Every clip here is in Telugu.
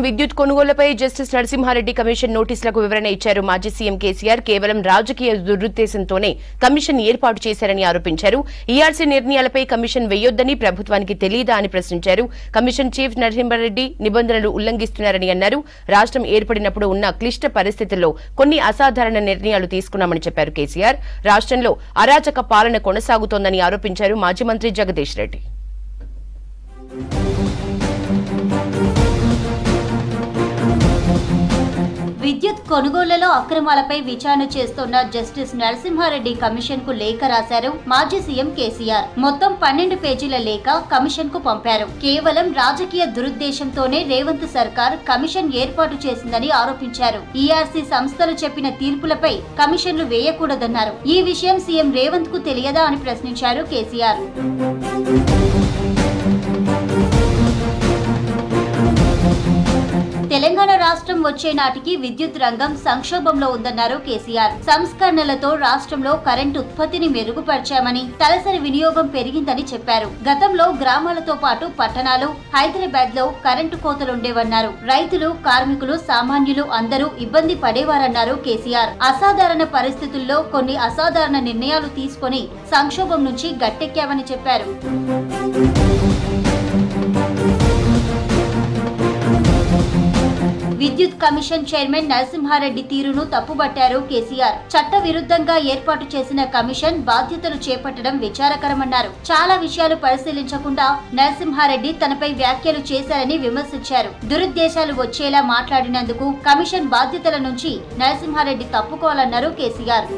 విద్యుత్ కొనుగోలుపై జస్టిస్ నరసింహారెడ్డి కమిషన్ నోటీసులకు వివరణ ఇచ్చారు. మాజీ సీఎం కేసీఆర్ కేవలం రాజకీయ దురుద్దేశంతోనే కమిషన్ ఏర్పాటు చేశారని ఆరోపించారు. ఈఆర్సీ నిర్ణయాలపై కమిషన్ వేయొద్దని ప్రభుత్వానికి తెలియదా అని ప్రశ్నించారు. కమిషన్ చీఫ్ నరసింహారెడ్డి నిబంధనలు ఉల్లంఘిస్తున్నారని అన్నారు. రాష్ట్రం ఏర్పడినప్పుడు ఉన్న క్లిష్ట పరిస్థితుల్లో కొన్ని అసాధారణ నిర్ణయాలు తీసుకున్నామని చెప్పారు కేసీఆర్. రాష్ట్రంలో అరాచక పాలన కొనసాగుతోందని ఆరోపించారు మాజీ మంత్రి జగదీష్ రెడ్డి. విద్యుత్ కొనుగోళ్లలో అక్రమాలపై విచారణ చేస్తున్న జస్టిస్ నరసింహారెడ్డి కమిషన్ కు లేఖ రాశారు మాజీ సీఎం కేసీఆర్. మొత్తం 12 పేజీల లేఖ కమిషన్ కు పంపారు. కేవలం రాజకీయ దురుద్దేశంతోనే రేవంత్ సర్కార్ కమిషన్ ఏర్పాటు చేసిందని ఆరోపించారు. ఈఆర్సీ సంస్థలు చెప్పిన తీర్పులపై కమిషన్లు వేయకూడదన్నారు. ఈ విషయం సీఎం రేవంత్ కు తెలియదా అని ప్రశ్నించారు కేసీఆర్. తెలంగాణ రాష్ట్రం వచ్చే నాటికి విద్యుత్ రంగం సంక్షోభంలో ఉందన్నారు కేసీఆర్. సంస్కరణలతో రాష్ట్రంలో కరెంటు ఉత్పత్తిని మెరుగుపరిచామని, తలసరి వినియోగం పెరిగిందని చెప్పారు. గతంలో గ్రామాలతో పాటు పట్టణాలు, హైదరాబాద్ లో కరెంటు కోతలుండేవన్నారు. రైతులు, కార్మికులు, సామాన్యులు అందరూ ఇబ్బంది పడేవారన్నారు కేసీఆర్. అసాధారణ పరిస్థితుల్లో కొన్ని అసాధారణ నిర్ణయాలు తీసుకుని సంక్షోభం నుంచి గట్టెక్కామని చెప్పారు. విద్యుత్ కమిషన్ చైర్మన్ నరసింహారెడ్డి తీరును తప్పుబట్టారు కేసీఆర్. చట్ట విరుద్ధంగా ఏర్పాటు చేసిన కమిషన్ బాధ్యతలు చేపట్టడం విచారకరమన్నారు. చాలా విషయాలు పరిశీలించకుండా నరసింహారెడ్డి తనపై వ్యాఖ్యలు చేశారని విమర్శించారు. దురుద్దేశాలు వచ్చేలా మాట్లాడినందుకు కమిషన్ బాధ్యతల నుంచి నరసింహారెడ్డి తప్పుకోవాలన్నారు కేసీఆర్.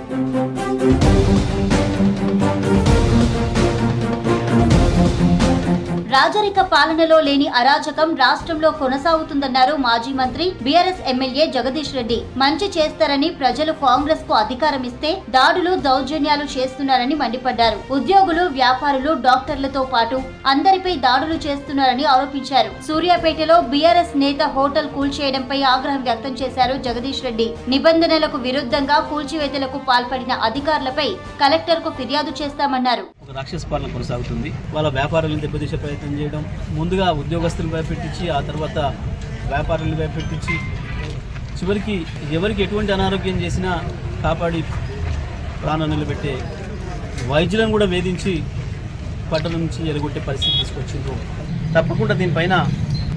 రాజరిక పాలనలో లేని అరాచకం రాష్ట్రంలో కొనసాగుతుందన్నారు మాజీ మంత్రి బీఆర్ఎస్ ఎమ్మెల్యే జగదీష్ రెడ్డి. మంచి చేస్తారని ప్రజలు కాంగ్రెస్ కు అధికారం ఇస్తే దాడులు, దౌర్జన్యాలు చేస్తున్నారని మండిపడ్డారు. ఉద్యోగులు, వ్యాపారులు, డాక్టర్లతో పాటు అందరిపై దాడులు చేస్తున్నారని ఆరోపించారు. సూర్యాపేటలో బీఆర్ఎస్ నేత హోటల్ కూల్చేయడంపై ఆగ్రహం వ్యక్తం చేశారు జగదీష్ రెడ్డి. నిబంధనలకు విరుద్ధంగా కూల్చివేతలకు పాల్పడిన అధికారులపై కలెక్టర్ కు ఫిర్యాదు చేస్తామన్నారు. రాక్షస పాలన కొనసాగుతుంది. వాళ్ళ వ్యాపారాలను దెబ్బతీసే ప్రయత్నం చేయడం, ముందుగా ఉద్యోగస్తులను భయపెట్టించి ఆ తర్వాత వ్యాపారులను భయపెట్టించి చివరికి ఎవరికి ఎటువంటి అనారోగ్యం చేసినా కాపాడి ప్రాణం నిలబెట్టే వైద్యులను కూడా వేధించి పట్టణం నుంచి ఎలగొట్టే పరిస్థితి తీసుకొచ్చిండ్రు. తప్పకుండా దీనిపైన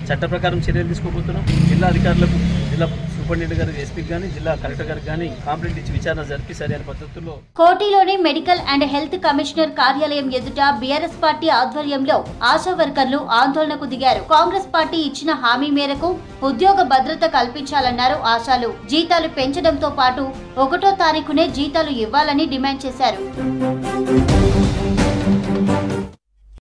చట్ట ప్రకారం చర్యలు తీసుకోబోతున్నాం. జిల్లా అధికారులకు, జిల్లా సూపరింటెండెంట్ గారికి, ఎస్పీ గానీ, జిల్లా కలెక్టర్ గారికి కానీ కంప్లైంట్ ఇచ్చి విచారణ జరిపి సరైన పద్ధతుల్లో. కోటిలోని మెడికల్ అండ్ హెల్త్ కమిషనర్ కార్యాలయం ఎదుట బీఆర్ఎస్ పార్టీ ఆధ్వర్యంలో ఆశా వర్కర్లు ఆందోళనకు దిగారు. కాంగ్రెస్ పార్టీ ఇచ్చిన హామీ మేరకు ఉద్యోగ భద్రత కల్పించాలన్నారు ఆశాలు. జీతాలు పెంచడంతో పాటు 1వ తారీఖునే జీతాలు ఇవ్వాలని డిమాండ్ చేశారు.